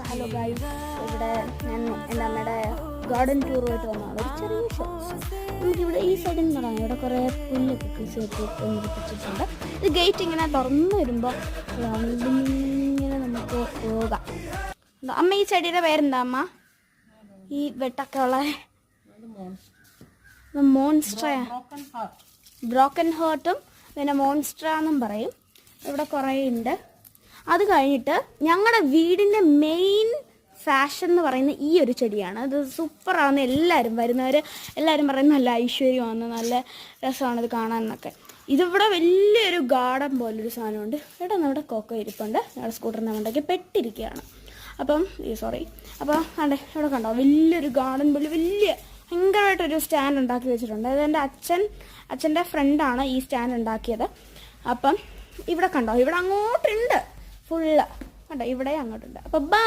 Hello guys, ഇവിടെ ഞാൻ എൻ്റെ അമ്മയുടെ ഗാർഡൻ ടൂറുമായിട്ട് വന്നതാണ്. ഒരു ചെറിയ ഷോ. നമുക്കിവിടെ ഈ സൈഡിൽ നിന്ന് തുടങ്ങാം. ഇവിടെ കുറേ പുല്ലൊക്കെ കൃഷി വെച്ചിട്ടുണ്ട്. ഇത് ഗേറ്റ് ഇങ്ങനെ തുറന്നു വരുമ്പോൾ ഇങ്ങനെ നമുക്ക് പോകാം. അമ്മ, ഈ ചെടിയുടെ പേരെന്താ അമ്മ? ഈ വെട്ടൊക്കെ ഉള്ള മോൺസ്ട്ര, ബ്രോക്കൺ ഹേർട്ടും പിന്നെ മോൺസ്ട്ര എന്നും പറയും. ഇവിടെ കുറേ ഉണ്ട്. അത് കഴിഞ്ഞിട്ട് ഞങ്ങളുടെ വീടിൻ്റെ മെയിൻ ഫാഷൻ എന്ന് പറയുന്ന ഈ ഒരു ചെടിയാണ്. അത് സൂപ്പറാണെന്ന് എല്ലാവരും വരുന്നവർ എല്ലാവരും പറയുന്നത് നല്ല ഐശ്വര്യമാണ്, നല്ല രസമാണ് ഇത് കാണാനൊക്കെ. ഇതിവിടെ വലിയൊരു ഗാർഡൻ പോലൊരു സാധനമുണ്ട്. ഇവിടെ നമ്മുടെ കൊക്കോ ഇരിപ്പുണ്ട്. ഞങ്ങളുടെ സ്കൂട്ടറിൻ്റെ കൊണ്ടൊക്കെ പെട്ടിരിക്കുകയാണ്. അപ്പം അപ്പോൾ അതെ, ഇവിടെ കണ്ടോ വലിയൊരു ഗാർഡൻ പോലെ വലിയ ഭയങ്കരമായിട്ടൊരു സ്റ്റാൻഡ് ഉണ്ടാക്കി വെച്ചിട്ടുണ്ട്. അത് എൻ്റെ അച്ഛൻ്റെ ഫ്രണ്ടാണ് ഈ സ്റ്റാൻഡ് ഉണ്ടാക്കിയത്. അപ്പം ഇവിടെ കണ്ടോ, ഇവിടെ അങ്ങോട്ടുണ്ട് ഫുള്ള് കണ്ടോ, ഇവിടെ അങ്ങോട്ടുണ്ട്. അപ്പം